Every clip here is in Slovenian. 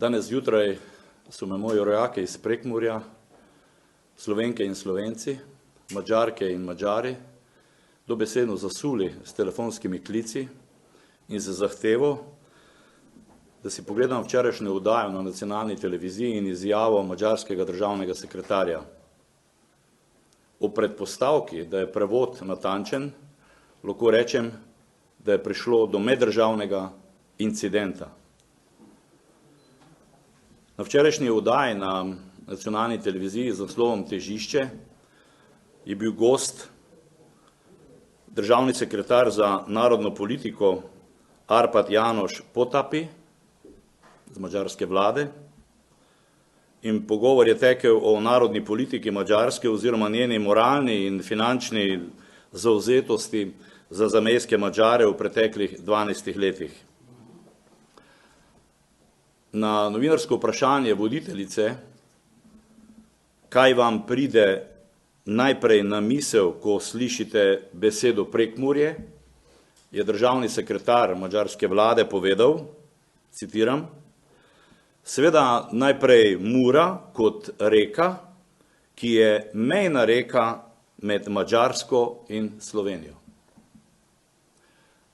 Danes zjutraj so me moji rojaki iz Prekmurja, Slovenke in Slovenci, Madžarke in Madžari, dobesedno zasuli s telefonskimi klici in z zahtevo, da si pogledam včerajšnjo oddajo na nacionalni televiziji in izjavo madžarskega državnega sekretarja. O predpostavki, da je prevod natančen, lahko rečem, da je prišlo do meddržavnega incidenta. Na včerajšnji oddaji na nacionalni televiziji z naslovom Težišče je bil gost državni sekretar za narodno politiko Arpad János Potapi z madžarske vlade in pogovor je tekel o narodni politiki Madžarske oziroma njeni moralni in finančni zavzetosti za zamejske Madžare v preteklih 12 letih. Na novinarsko vprašanje voditeljice, kaj vam pride najprej na misel, ko slišite besedo Prekmurje, je državni sekretar madžarske vlade povedal, citiram, seveda najprej Mura kot reka, ki je mejna reka med Madžarsko in Slovenijo.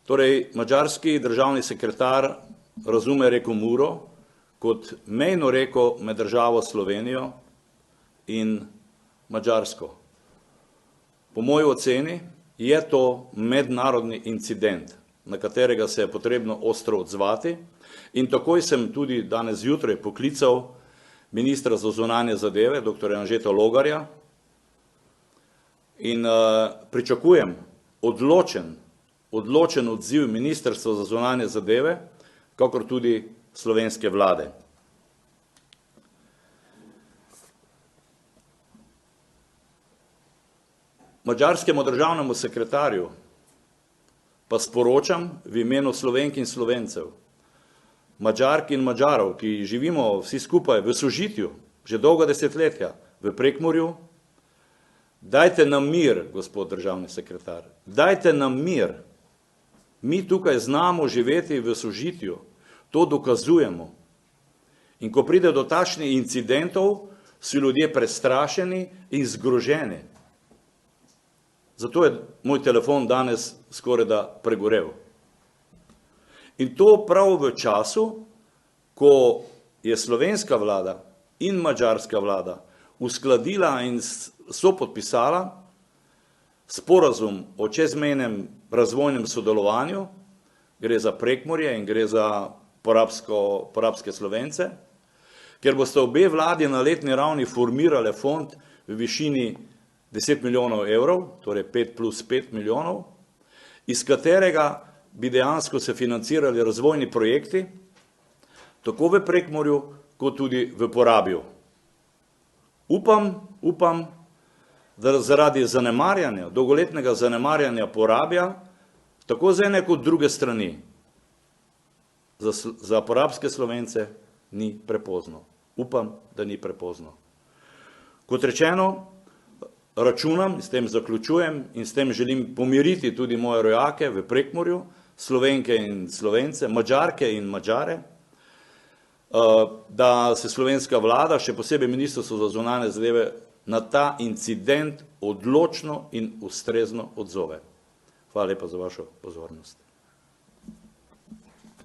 Torej, madžarski državni sekretar razume reko Muro kot mejno reko med državo Slovenijo in Madžarsko. Po moji oceni je to mednarodni incident, na katerega se je potrebno ostro odzvati in takoj sem tudi danes zjutraj poklical ministra za zunanje zadeve, dr. Anžeta Logarja in pričakujem odločen odziv Ministrstva za zunanje zadeve, kakor tudi slovenske vlade. Madžarskemu državnemu sekretarju pa sporočam v imenu Slovenk in Slovencev, Madžark in Madžarov, ki živimo vsi skupaj v sožitju, že dolga desetletja v Prekmurju, dajte nam mir, gospod državni sekretar, dajte nam mir. Mi tukaj znamo živeti v sožitju, to dokazujemo. In ko pride do takšnih incidentov, so ljudje prestrašeni in zgroženi. Zato je moj telefon danes skorajda pregorel. In to prav v času, ko je slovenska vlada in madžarska vlada uskladila in sopodpisala sporazum o čezmejnem razvojnem sodelovanju, gre za Prekmurje in gre za porabske Slovence, ker boste obe vladi na letni ravni formirale fond v višini 10 milijonov evrov, torej 5 plus 5 milijonov, iz katerega bi dejansko se financirali razvojni projekti, tako v Prekmurju, kot tudi v Porabju. Upam, da zaradi zanemarjanja, dolgoletnega zanemarjanja Porabja, tako z ene kot druge strani, za porabske Slovence ni prepozno. Upam, da ni prepozno. Kot rečeno, računam, s tem zaključujem in s tem želim pomiriti tudi moje rojake v Prekmurju, Slovenke in Slovence, Madžarke in Madžare, da se slovenska vlada, še posebej Ministrstvo za zunanje zadeve, na ta incident odločno in ustrezno odzove. Hvala lepa za vašo pozornost.